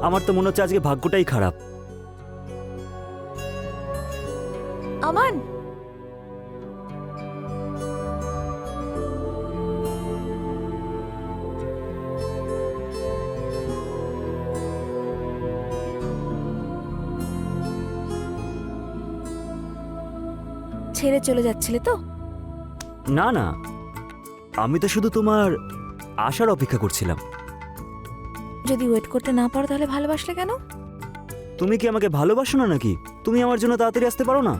আমার তো মনে হচ্ছে আজকে ভাগ্যটাই খারাপ। আমান, ছেড়ে চলে যাচ্ছিলে তো? না না, আমি তো শুধু তোমার আসার অপেক্ষা করছিলাম। যদি ওয়েট করতে না পারো তাহলে ভালোবাসলে কেন? তুমি কি আমাকে ভালোবাসো না নাকি? তুমি আমার জন্য তাড়াতাড়ি আসতে পারো না?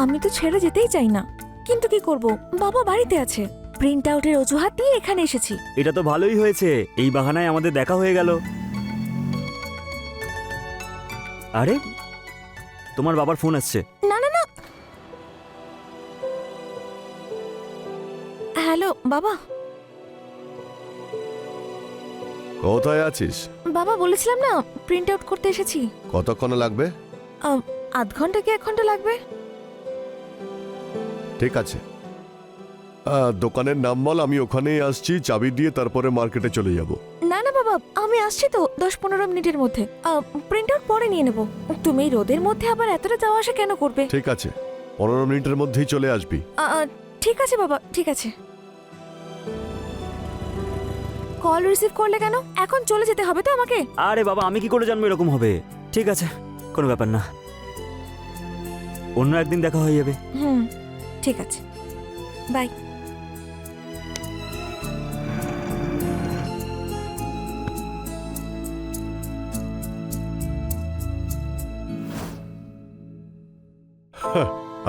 আমি তো ছেড়ে যেতেই চাই না, কিন্তু কি করব, বাবা বাড়িতে আছে। প্রিন্ট আউটের অজুহাত দিয়ে এখানে এসেছি। এটা তো ভালোই হয়েছে, এই বাহানায় আমাদের দেখা হয়ে গেল। আরে, তোমার বাবার ফোন আসছে। না না না, হ্যালো বাবা। কোথায় আছিস? বাবা বলেছিলাম না, প্রিন্ট আউট করতে এসেছি। কতক্ষণ লাগবে? আধ ঘন্টা কি 1 ঘন্টা লাগবে? ঠিক আছে, দোকানের নাম বল, আমি ওখানেই আসছি, চাবি দিয়ে তারপরে মার্কেটে চলে যাব। না না বাবা, আমি আসছি তো 10-15 মিনিটের মধ্যে। প্রিন্ট আউট পরে নিয়ে নেব। তুমি এই রোদের মধ্যে আবার এতটা যাওয়া আসা কেন করবে? ঠিক আছে, 15 মিনিটের মধ্যেই চলে আসবি। ঠিক আছে বাবা, ঠিক আছে। কল রিসিভ করলে কেন? এখন চলে যেতে হবে তো আমাকে? আরে বাবা, আমি কি করে জানবো এরকম হবে? ঠিক আছে, কোনো ব্যাপার না, অন্য একদিন দেখা হয়ে যাবে। ঠিক আছে, বাই।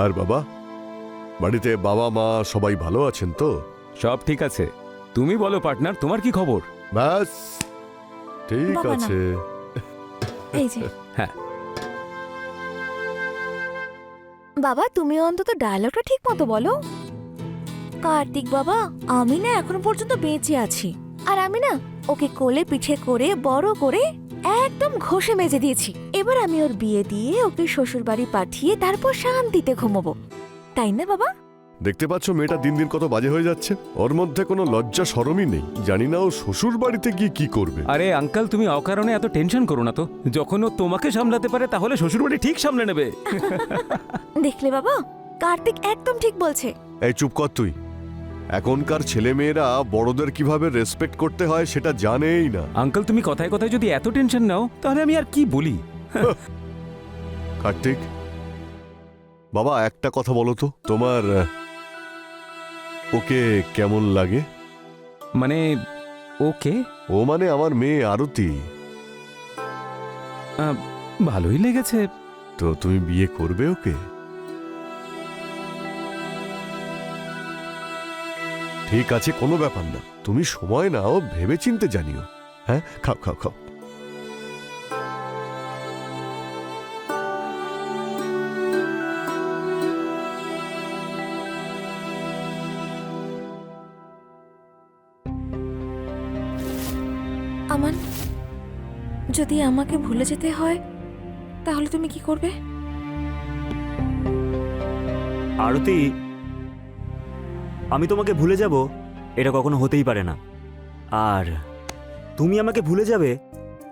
আর বাবা, বাড়িতে বাবা মা সবাই ভালো আছেন তো? সব ঠিক আছে। তুমি বলো পার্টনার, তোমার কি খবর? ব্যাস ঠিক বাবা না। আছে। এই যে হ্যাঁ। বাবা, তুমি অন্তত ডায়লগটা ঠিক মতো বলো। কার্তিক বাবা, আমি না এখনো পর্যন্ত বেঁচে আছি, আর আমি না ওকে কোলে পিঠে করে বড় করে একদম ঘষে মেজে দিয়েছি। এবার আমি ওর বিয়ে দিয়ে ওকে শ্বশুর বাড়ি পাঠিয়ে তারপর শান্তিতে ঘুমোবো, তাই না বাবা? দেখতে পাচ্ছ মেয়েটা দিন দিন কত বাজে হয়ে যাচ্ছে, ওর মধ্যে কোনো লজ্জা শরমই নেই। জানি না ও শ্বশুর বাড়িতে গিয়ে কি করবে। আরে আঙ্কেল, তুমি অকারণে এত টেনশন করো না তো। যখন ও তোমাকে সামলাতে পারে তাহলে শ্বশুরবাড়ি ঠিক সামলে নেবে। দেখলে বাবা, কার্তিক একদম ঠিক বলছে। এই চুপ কর তুই। এখনকার ছেলে মেয়েরা বড়দের কিভাবে রেসপেক্ট করতে হয় সেটা জানেই না। আঙ্কেল, তুমি কথায় কথায় যদি এত টেনশন নাও তাহলে আমি আর কি বলি। কার্তিক বাবা, একটা কথা বলো তো, তোমার ওকে কেমন লাগে? মানে ওকে ও মানে আমার মেয়ে আরতি। ভালোই লেগেছে। তো তুমি বিয়ে করবে ওকে? ঠিক আছে, কোনো ব্যাপার না, তুমি সময় নাও, ভেবে চিনতে জানিও। হ্যাঁ, খাও খাও খাও। আমান, যদি আমাকে ভুলে যেতে হয় তাহলে তুমি কি করবে? আরতি, আমি তোমাকে ভুলে যাব এটা কখনো হতেই পারে না, আর তুমি আমাকে ভুলে যাবে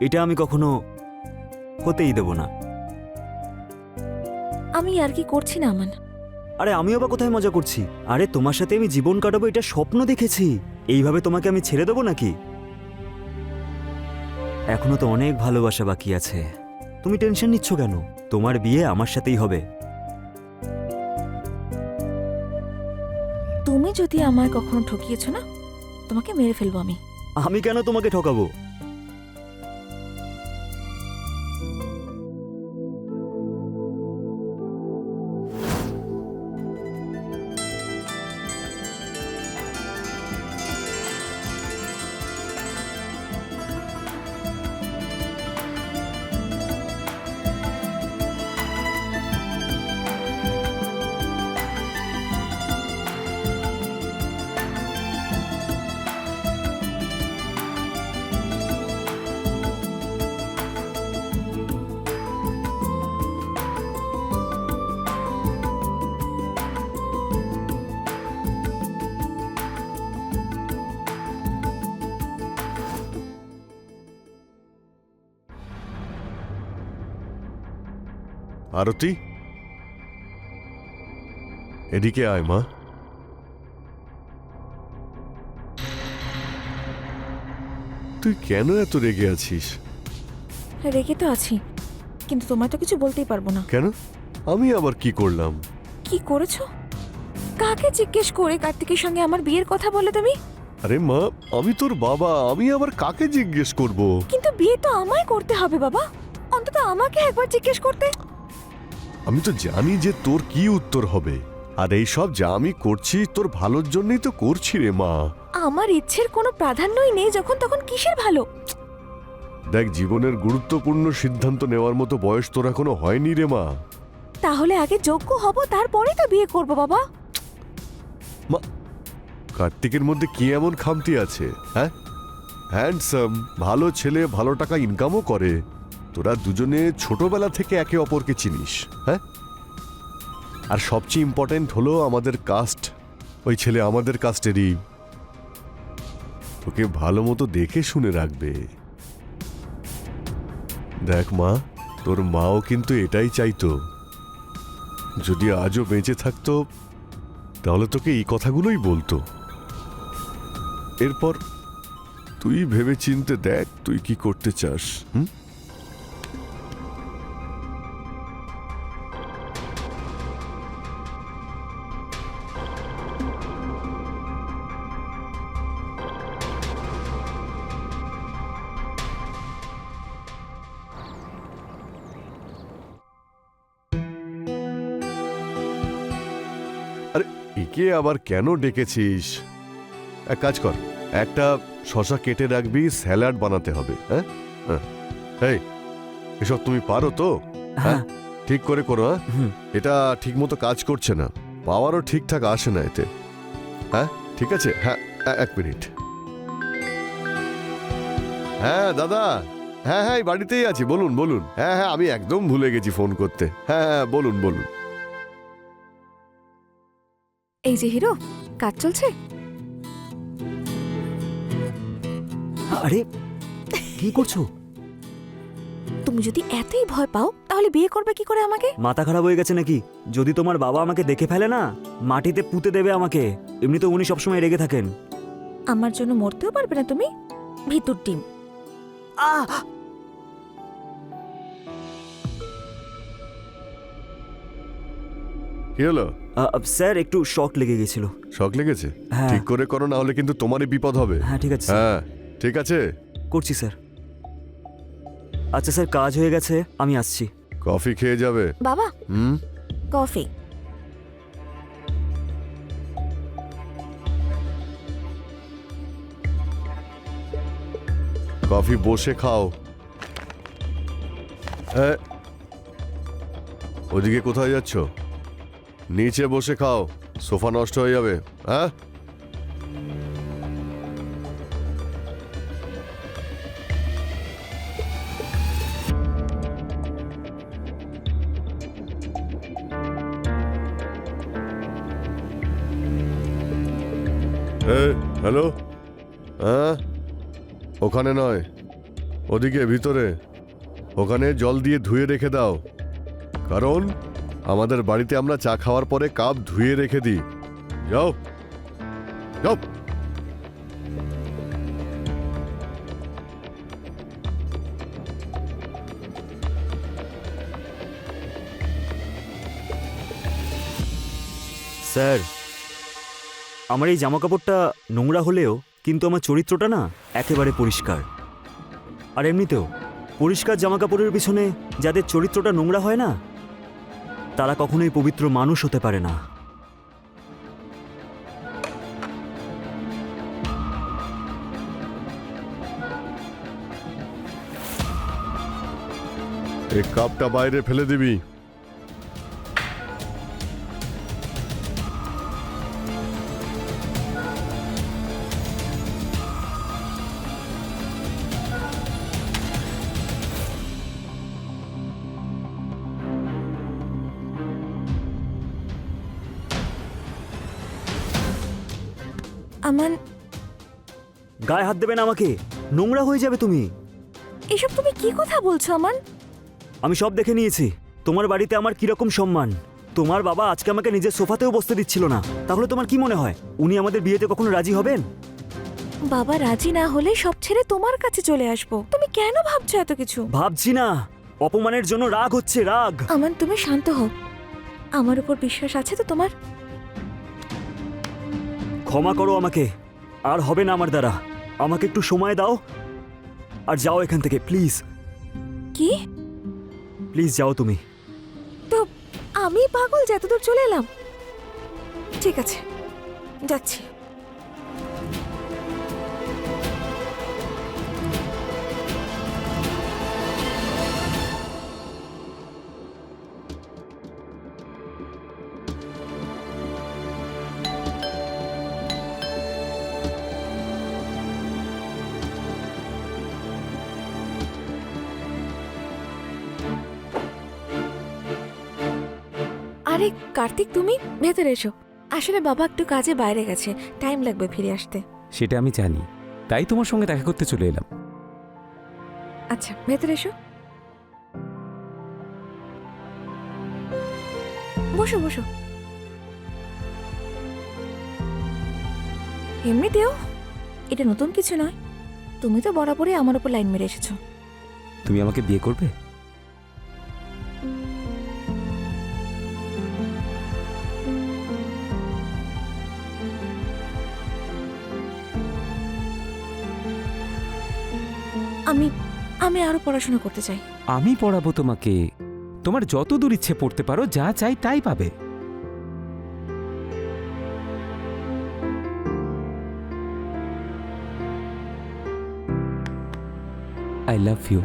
এটা আমি কখনো হতেই দেব না। আমি আর কি করছি না আমান। আরে আমিও বা কোথায় মজা করছি? আরে তোমার সাথে আমি জীবন কাটাবো এটা স্বপ্ন দেখেছি, এইভাবে তোমাকে আমি ছেড়ে দেবো নাকি? এখনো তো অনেক ভালোবাসা বাকি আছে। তুমি টেনশন নিচ্ছ কেন? তোমার বিয়ে আমার সাথেই হবে। তুমি যদি আমায় কখনো ঠকিয়েছো না, তোমাকে মেরে ফেলবো আমি। আমি কেন তোমাকে ঠকাবো? আরতি, এদিকে আয় মা। তুই কেন এত রেগে আছিস? রেগে তো আছি, কিন্তু তোমায় তো কিছু বলতেই পারবো না। কেন? আমি আবার কি করলাম? কি করেছো? কাকে জিজ্ঞেস করে কার্তিকের সঙ্গে আমার বিয়ের কথা বলে তুমি? আরে মা, আমি তোর বাবা, আমি আবার কাকে জিজ্ঞেস করব? কিন্তু বিয়ে তো আমায় করতে হবে বাবা, অন্তত আমাকে একবার জিজ্ঞেস করতে। আমি তো জানি যে তোর কি উত্তর হবে, আর এই সব যা আমি করছি তোর ভালোর জন্যই তো করছি রে মা। আমার ইচ্ছের কোনো প্রাধান্যই নেই যখন তখন কিসের ভালো? দেখ, জীবনের গুরুত্বপূর্ণ সিদ্ধান্ত নেওয়ার মতো বয়স তোর এখনো হয়নি রে মা। তাহলে আগে যোগ্য হব, তারপরে তো বিয়ে করব বাবা। মা, কার্তিকের মধ্যে কি এমন খামতি আছে? হ্যাঁ, হ্যান্ডসাম, ভালো ছেলে, ভালো টাকা ইনকামও করে। তোরা দুজনে ছোটবেলা থেকে একে অপরকে চিনিস। হ্যাঁ, আর সবচেয়ে ইম্পর্টেন্ট হলো আমাদের কাস্ট। ওই ছেলে আমাদের কাস্টেরই, তোকে ভালো মতো দেখে শুনে রাখবে। দেখ মা, তোর মাও কিন্তু এটাই চাইতো। যদি আজও বেঁচে থাকতো তাহলে তোকে এই কথাগুলোই বলতো। এরপর তুই ভেবে চিনতে দেখ তুই কি করতে চাস। হুম? আরে, একে আবার কেন ডেকেছিস? এক কাজ কর, একটা শশা কেটে রাখবি, স্যালাড বানাতে হবে। হ্যাঁ হ্যাঁ, এই এসব তুমি পারো তো? হ্যাঁ। ঠিক করে করো। হ্যাঁ, হুম। এটা ঠিক মতো কাজ করছে না, পাওয়ারও ঠিকঠাক আসে না এতে। হ্যাঁ ঠিক আছে, হ্যাঁ এক মিনিট। হ্যাঁ দাদা, হ্যাঁ হ্যাঁ, এই বাড়িতেই আছি, বলুন বলুন। হ্যাঁ হ্যাঁ, আমি একদম ভুলে গেছি ফোন করতে। হ্যাঁ হ্যাঁ, বলুন বলুন। এই যে হিরো, কাজ চলছে? আরে কি করছো? তুমি যদি এতই ভয় পাও তাহলে বিয়ে করবে কি করে আমাকে? মাথা খারাপ হয়ে গেছে নাকি? যদি তোমার বাবা আমাকে দেখে ফেলে না, মাটিতে পুঁতে দেবে আমাকে। এমনিতে উনি সবসময় রেগে থাকেন। আমার জন্য মরতেও পারবে না তুমি, ভিতর টিম। কি হলো? স্যার, একটু শক লেগে গেছিল। শক লেগেছে? হ্যাঁ। ঠিক করে করো, না হলে কিন্তু তোমারই বিপদ হবে। হ্যাঁ ঠিক আছে স্যার। হ্যাঁ ঠিক আছে, করছি স্যার। আচ্ছা স্যার, কাজ হয়ে গেছে, আমি আসছি। কফি খেয়ে যাবে। বাবা, হুম, কফি। কফি বসে খাও। ওদিকে কোথায় যাচ্ছ? নিচে বসে খাও, সোফা নষ্ট হয়ে যাবে। হ্যাঁ, হ্যালো। হ্যাঁ, ওখানে নয়, ওদিকে ভিতরে। ওখানে জল দিয়ে ধুয়ে রেখে দাও, কারণ আমাদের বাড়িতে আমরা চা খাওয়ার পরে কাপ ধুয়ে রেখে দিই। যাও যাও। স্যার, আমার এই জামা কাপড়টা নোংরা হলেও কিন্তু আমার চরিত্রটা না একেবারে পরিষ্কার। আর এমনিতেও পরিষ্কার জামা কাপড়ের পিছনে যাদের চরিত্রটা নোংরা হয় না, তারা কখনোই পবিত্র মানুষ হতে পারে না। এই কাপটা বাইরে ফেলে দিবি। আমান, গায়ে হাত দেবে না আমাকে, নোংরা হয়ে যাবে তুমি। এসব তুমি কি কথা বলছো আমান? আমি সব দেখে নিয়েছি, তোমার বাড়িতে আমার কিরকম সম্মান। তোমার বাবা আজকে আমাকে নিজের সোফাতেও বসতে দিচ্ছিল না। তাহলে তোমার কি মনে হয় উনি আমাদের বিয়েতে কখনো রাজি হবেন? বাবা রাজি না হলে সব ছেড়ে তোমার কাছে চলে আসবো। তুমি কেন ভাবছো এত কিছু? ভাবছি না, অপমানের জন্য রাগ হচ্ছে, রাগ। আমান, তুমি শান্ত হও। আমার উপর বিশ্বাস আছে তো তোমার? ক্ষমা করো আমাকে, আর হবে না আমার দ্বারা। আমাকে একটু সময় দাও আর যাও এখান থেকে, প্লিজ। কি? প্লিজ যাও তুমি। তো আমি পাগল যে এতদূর চলে এলাম? ঠিক আছে, যাচ্ছি। আরে কার্তিক, তুমি ভেতরে এসো। আসলে বাবা একটু কাজে বাইরে গেছে, টাইম লাগবে ফিরে আসতে। সেটা আমি জানি, তাই তোমার সঙ্গে দেখা করতে চলে এলাম। আচ্ছা, ভেতরে এসো। বসো বসো। এমনিতেও এটা নতুন কিছু নয়, তুমি তো বরাবরই আমার উপর লাইন মেরে এসেছো। তুমি আমাকে বিয়ে করবে? আমি আমি আরো পড়াশোনা করতে চাই। আমি পড়াবো তোমাকে। তোমার যত দূর ইচ্ছে পড়তে পারো, যা চাই তাই পাবে। I love you.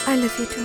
I love you too.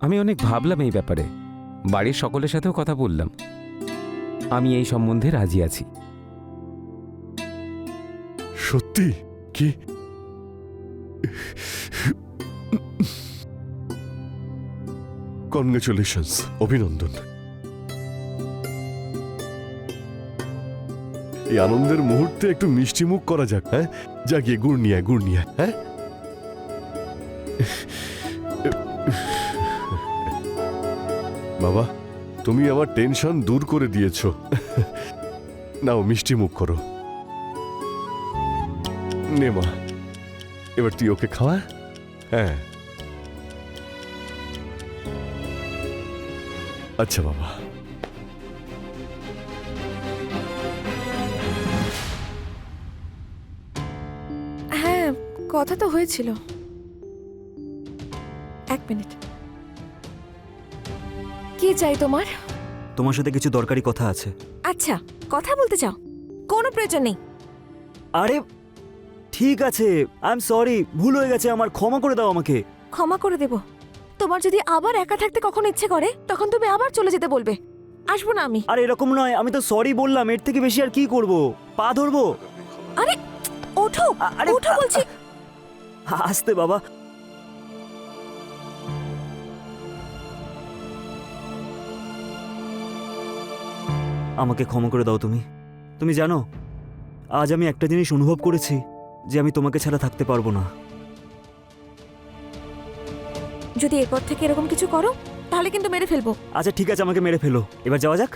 আমি অনেক ভাবলাম এই ব্যাপারে, বাড়ির সকলের সাথেও কথা বললাম। আমি এই সম্বন্ধে রাজি আছি। সত্যি? কি? কনগ্রেচুলেশনস, অভিনন্দন। এই আনন্দের মুহূর্তে একটু মিষ্টি মুখ করা যাক। হ্যাঁ, যা গিয়ে গুড় নিয়ে আয়, গুড় নিয়ে আয়। হ্যাঁ, বাবা, তুমি আমার টেনশন দূর করে দিয়েছো। নাও মিষ্টি মুখ করো। নে মা, এবার তুই ওকে খাওয়া। হ্যাঁ, আচ্ছা বাবা। হ্যাঁ, কথা তো হয়েছিল। এক মিনিট। কি চাই তোমার? তোমার সাথে কিছু দরকারি কথা আছে। আচ্ছা, কথা বলতে চাও? কোনো প্রয়োজন নেই। আরে ঠিক আছে, আই এম সরি, ভুল হয়ে গেছে আমার, ক্ষমা করে দাও আমাকে। ক্ষমা করে দেব। তোমার যদি আবার একা থাকতে কখনো ইচ্ছে করে, তখন তুমি আবার চলে যেতে বলবে। আসবো না আমি। আর এরকম নয়, আমি তো সরি বললাম, এর থেকে বেশি আর কি করব? পা ধরবো? আরে ওঠো, আরে ওঠো বলছি। আস্তে বাবা। আমাকে ক্ষমা করে দাও তুমি। তুমি জানো, আজ আমি একটা জিনিস অনুভব করেছি, যে আমি তোমাকে ছাড়া থাকতে পারবো না। যদি এরপর থেকে এরকম কিছু করো তাহলে কিন্তু মেরে ফেলবো। আচ্ছা ঠিক আছে, আমাকে মেরে ফেলো, এবার যাওয়া যাক।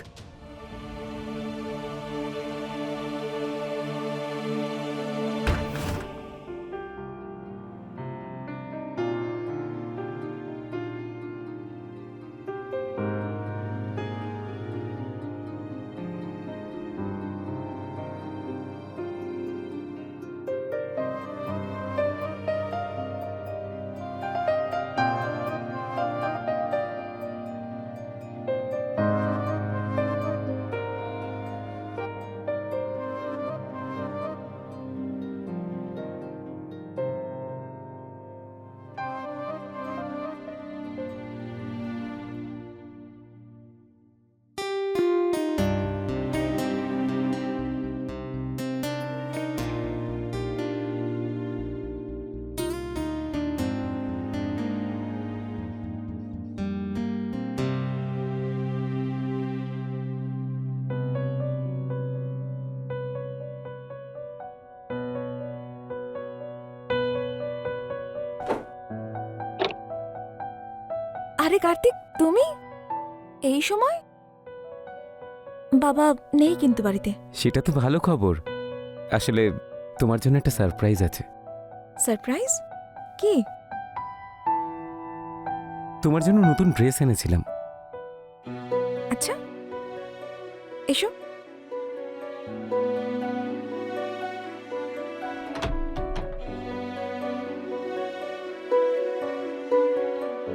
আরে কার্তিক, তুমি এই সময়? বাবা নেই কিন্তু বাড়িতে। সেটা তো ভালো খবর। আসলে তোমার জন্য একটা সারপ্রাইজ আছে। সারপ্রাইজ? কি? তোমার জন্য নতুন ড্রেস এনেছিলাম। আচ্ছা, এসো।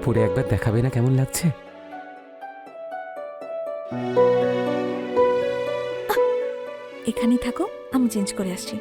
পরে একবার দেখাবে না কেমন লাগছে? এখানেই থাকো, আমি চেঞ্জ করে আসছি।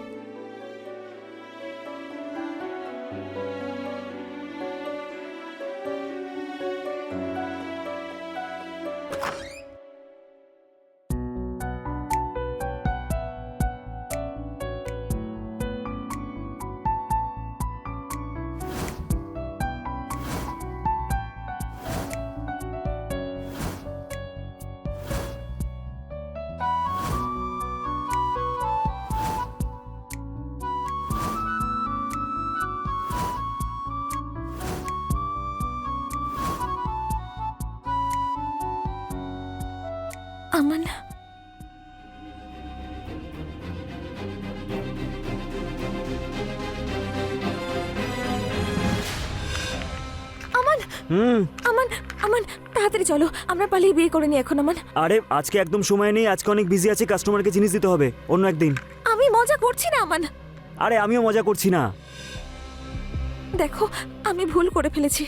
আমান, আমান, আমান, তাড়াতাড়ি চলো, আমরা পালিয়ে বিয়ে করে নি এখন। আমান, আরে আজকে একদম সময় নেই, আজকে অনেক বিজি আছি, কাস্টমারকে জিনিস দিতে হবে, অন্য একদিন। আমি মজা করছি না আমান। আরে আমিও মজা করছি না। দেখো, আমি ভুল করে ফেলেছি।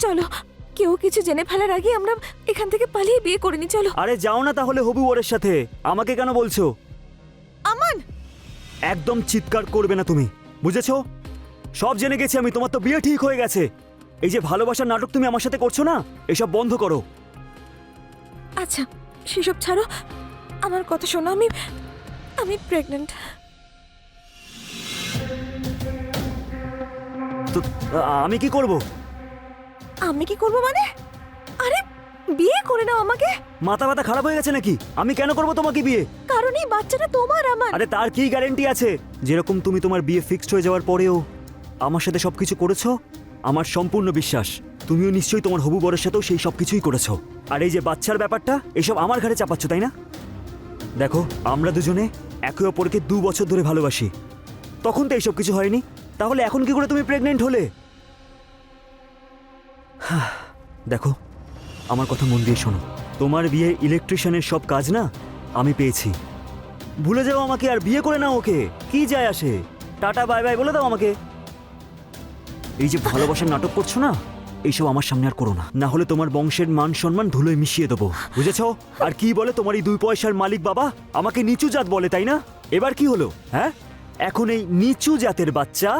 চলো, কেউ কিছু জেনে ফেলার আগে আমরা এখান থেকে পালিয়ে বিয়ে করে নি। চলো। আরে যাও না তাহলে হবু ওরের সাথে, আমাকে কেন বলছো? আমান, একদম চিৎকার করবে না তুমি, বুঝেছো? সব জেনে গেছি আমি, তোমার তো বিয়ে ঠিক হয়ে গেছে। এই যে ভালোবাসার নাটক তুমি আমার সাথে করছো না, এসব বন্ধ করো। আচ্ছা সেসব ছাড়ো, আমার কথা শোনো। আমি প্রেগন্যান্ট। তো আমি কি করব? আমি কি করব মানে? আরে বিয়ে করে নাও আমাকে। মাথা ব্যথা খারাপ হয়ে গেছে নাকি? আমি কেন করব তোমাকে বিয়ে? কারণ এই বাচ্চাটা তোমার। আমার। আরে তার কি গ্যারান্টি আছে? যেরকম তুমি তোমার বিয়ে ফিক্সড হয়ে যাওয়ার পরেও আমার সাথে সবকিছু করেছো, আমার সম্পূর্ণ বিশ্বাস তুমিও নিশ্চয়ই তোমার হবু বরের সাথেও সেই সব কিছুই করেছো। আর এই যে বাচ্চার ব্যাপারটা, এসব আমার ঘাড়ে চাপাচ্ছ, তাই না? দেখো, আমরা দুজনে একে অপরকে 2 বছর ধরে ভালোবাসি, তখন তো এইসব কিছু হয়নি, তাহলে এখন কি করে তুমি প্রেগনেন্ট হলে? দেখো, আমার কথা মন দিয়ে শোনো, তোমার বিয়ে ইলেকট্রিশিয়ানের সব কাজ না আমি পেয়েছি। ভুলে যাও আমাকে আর বিয়ে করে নাও ওকে, কি যায় আসে? টাটা বাই বাই বলে দাও আমাকে। এই যে ভালোবাসার নাটক করছো না, এইসব আমার সামনে আর করো না, না হলে তোমার বংশের মান সম্মান ধুলোয় মিশিয়ে দেবো, বুঝেছো? আর কি বলে তোমার এই 2 পয়সার মালিক বাবা আমাকে নিচু জাত বলে, তাই না? এবার কি হলো? হ্যাঁ, এখন এই নিচু জাতের বাচ্চা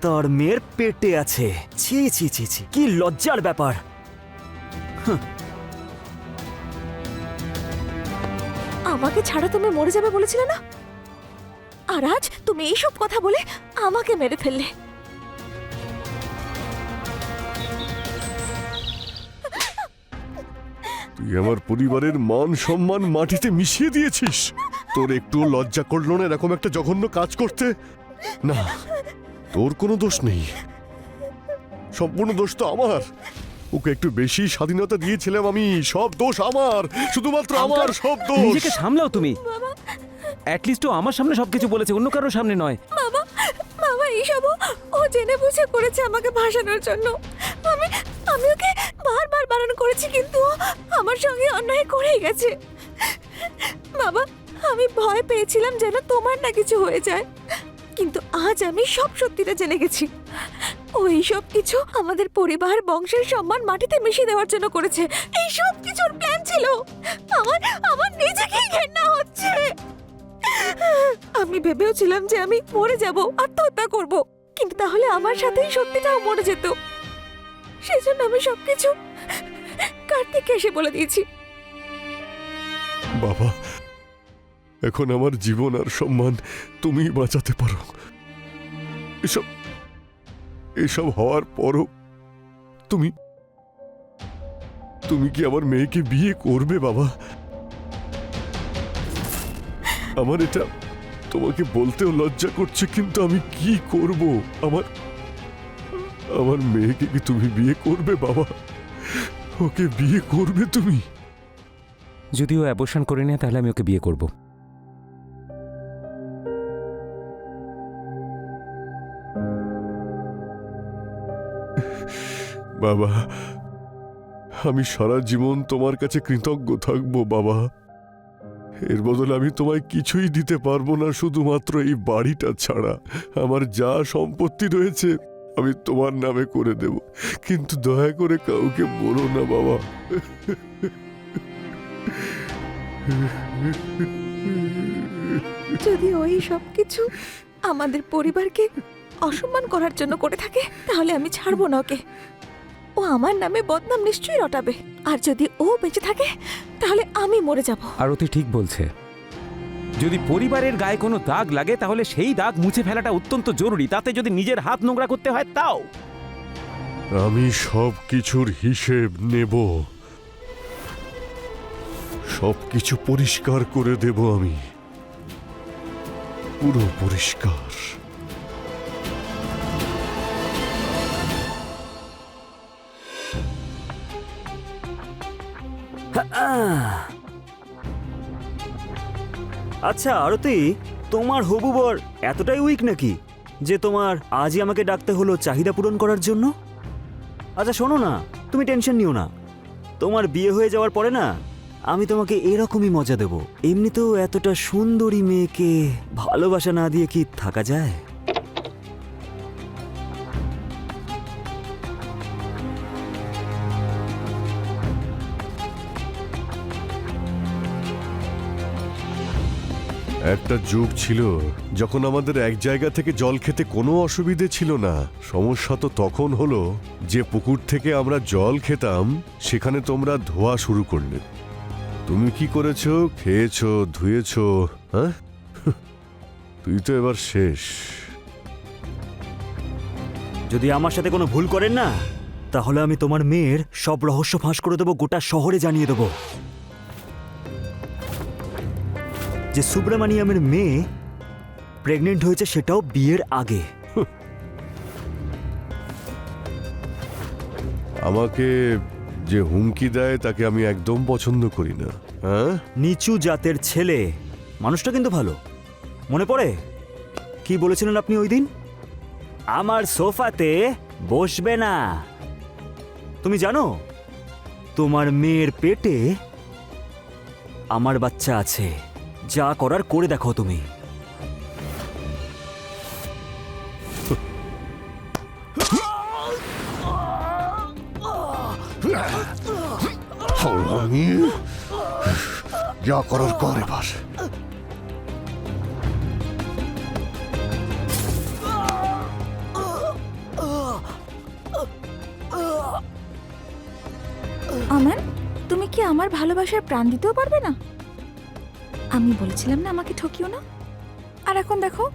তার মেয়ের পেটে আছে। ছি ছি ছি ছি, কি লজ্জার ব্যাপার। আমাকে ছাড়া তুমি মরে যাবে বলেছিলে না, আর আজ তুমি এইসব কথা বলে আমাকে মেরে ফেললে। তুই আমার পরিবারের মান সম্মান মাটিতে মিশিয়ে দিয়েছিস। তোর একটু লজ্জা করলো না এরকম একটা জঘন্য কাজ করতে? না, তোর কোনো দোষ নেই, সম্পূর্ণ দোষ তো আমার। ওকে একটু বেশি স্বাধীনতা দিয়েছিলাম আমি, সব দোষ আমার, শুধুমাত্র আমার সব দোষ। নিজেকে সামলাও তুমি। অ্যাটলিস্ট ও আমার সামনে সবকিছু বলেছে, অন্য কারোর সামনে নয়। বাবা বাবা এইসব ও জেনে বুঝে করেছে আমাকে ভাসানোর জন্য। আমি আমি ওকে বারবার বারণ করেছি, কিন্তু ও আমার সঙ্গে অন্যায় করেই গেছে। বাবা আমি ভয় পেয়েছিলাম যেন তোমার না কিছু হয়ে যায়, কিন্তু আজ আমি সব সত্যিটা জেনে গেছি। ওই সব কিছু আমাদের পরিবার বংশের সম্মান মাটিতে মিশিয়ে দেওয়ার জন্য করেছে। এই সব কিছুর প্ল্যান ছিল। আমার আমার নিজেকেই ঘেন্না হচ্ছে। আমি ভেবেওছিলাম যে আমি মরে যাব, আত্মহত্যা করব, কিন্তু তাহলে আমার সাথেই সত্যিটাও মরে যেত। সেজন্য আমি সবকিছু কার্তিককে এসে বলে দিয়েছি। বাবা, এখন আমার জীবন আর সম্মান তুমি বাঁচাতে পারো। এসব এসব হওয়ার পরও তুমি তুমি কি আমার মেয়েকে বিয়ে করবে বাবা? আমার এটা তোমাকে বলতেও লজ্জা করছে, কিন্তু আমি কি করব? আমার আমার মেয়েকে কি তুমি বিয়ে করবে বাবা? ওকে বিয়ে করবে তুমি? যদি ও অ্যাবর্শন করে নেয় তাহলে আমি ওকে বিয়ে করব। বাবা, আমি সারা জীবন তোমার কাছে কৃতজ্ঞ থাকবো বাবা। এর বদলে আমি তোমায় কিছুই দিতে পারবো না, শুধুমাত্র এই বাড়িটা ছাড়া। আমার যা সম্পত্তি রয়েছে আমি তোমার নামে করে দেব, কিন্তু দয়া করে কাউকে বলো না বাবা। যদি ওই সব কিছু আমাদের পরিবারকে অসম্মান করার জন্য করে থাকে, তাহলে আমি ছাড়বো না ওকে। ও আমার নামে বদনাম নিশ্চয়ই রটাবে, আর যদি ও বেঁচে থাকে তাহলে আমি মরে যাব। আর ও তো ঠিক বলছে। যদি পরিবারের গায়ে কোনো দাগ লাগে তাহলে সেই দাগ মুছে ফেলাটা অত্যন্ত জরুরি, তাতে যদি নিজের হাত নোংরা করতে হয় তাও। আমি সব কিছুর হিসেব নেব, সবকিছু পরিষ্কার করে দেব আমি, পুরো পরিষ্কার। আচ্ছা আরতি, তোমার হবু বর এতটাই উইক নাকি যে তোমার আজই আমাকে ডাকতে হলো চাহিদা পূরণ করার জন্য? আচ্ছা শোনো না, তুমি টেনশন নিও না, তোমার বিয়ে হয়ে যাওয়ার পরে না আমি তোমাকে এরকমই মজা দেব। এমনিতেও এতটা সুন্দরী মেয়েকে ভালোবাসা না দিয়ে কি থাকা যায়? একটা যুগ ছিল যখন আমাদের এক জায়গা থেকে জল খেতে কোনো অসুবিধে ছিল না। সমস্যা তো তখন হলো যে পুকুর থেকে আমরা জল খেতাম সেখানে তোমরা ধোয়া শুরু করলে। তুমি কি করেছো? খেয়েছো, ধুয়েছো, হ্যাঁ? তুই তো এবার শেষ। যদি আমার সাথে কোনো ভুল করেন না, তাহলে আমি তোমার মেয়ের সব রহস্য ফাঁস করে দেবো, গোটা শহরে জানিয়ে দেবো যে সুব্রামানিয়ামের মেয়ে প্রেগনেন্ট হয়েছে, সেটাও বিয়ের আগে। আমাকে যে হুমকি দেয় তাকে আমি একদম পছন্দ করি না। হ্যাঁ, নিচু জাতের ছেলে। মানুষটা কিন্তু ভালো। মনে পড়ে কি বলেছিলেন আপনি ওই দিন? আমার সোফাতে বসবে না। তুমি জানো তোমার মেয়ের পেটে আমার বাচ্চা আছে। যা করার করে দেখো তুমি। আমি যা করার কর এবার। আমান, তুমি কি আমার ভালোবাসার প্রাণ দিতেও পারবে না? আমি বলেছিলাম না আমাকে ঠকিও না, আর এখন দেখো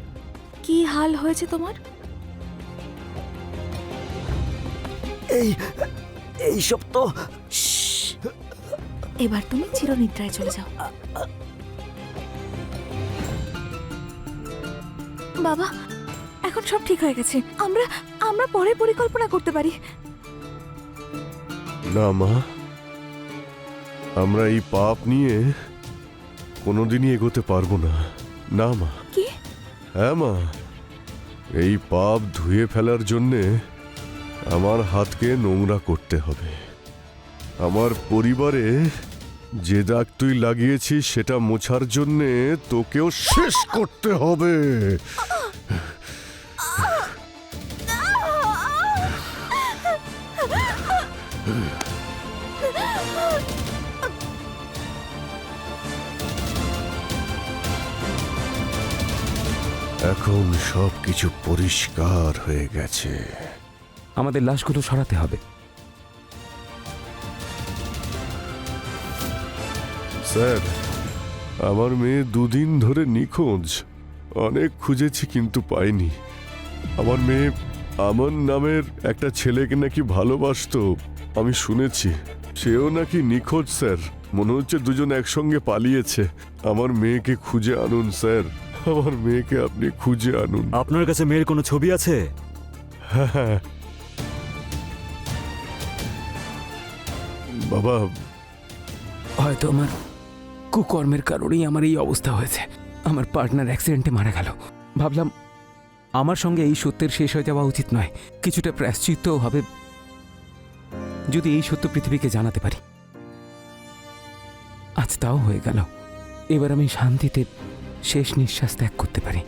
কি হাল হয়েছে তোমার। এই সব তো এবার তুমি চিরনিদ্রায় চলে যাও। বাবা, এখন সব ঠিক হয়ে গেছে। আমরা আমরা পরে পরিকল্পনা করতে পারি। না মা, আমরা এই পাপ নিয়ে কোনোদিনই এগোতে পারবো না। না মা। কি? হ্যাঁ মা, এই পাপ ধুয়ে ফেলার জন্যে আমার হাতকে নোংরা করতে হবে। আমার পরিবারে যে দাগ তুই লাগিয়েছিস সেটা মোছার জন্যে তোকেও শেষ করতে হবে। এখন সবকিছু পরিষ্কার হয়ে গেছে। আমাদের লাশগুলো সরাতে হবে। স্যার, আমার মেয়ে দুদিন ধরে নিখোঁজ। অনেক খুঁজেছি কিন্তু পাইনি। আমার মেয়ে আমন নামের একটা ছেলেকে নাকি ভালোবাসতো, আমি শুনেছি। সেও নাকি নিখোঁজ স্যার। মনে হচ্ছে দুজন একসঙ্গে পালিয়েছে। আমার মেয়েকে খুঁজে আনুন স্যার, আমার মেয়েকে আপনি খুঁজে আনুন। আপনার কাছে মেয়ের কোনো ছবি আছে? হ্যাঁ বাবা, হয়তো আমার কুকর্মের কারণেই আমার এই অবস্থা হয়েছে। আমার পার্টনার অ্যাক্সিডেন্টে মারা গেল। ভাবলাম আমার সঙ্গে এই সত্যের শেষ হয়ে যাওয়া উচিত নয়, কিছুটা প্রায়শ্চিত্তও হবে যদি এই সত্য পৃথিবীকে জানাতে পারি। আজ তাও হয়ে গেল। এবার আমি শান্তিতে শেষ নিঃশ্বাস ত্যাগ করতে পারি।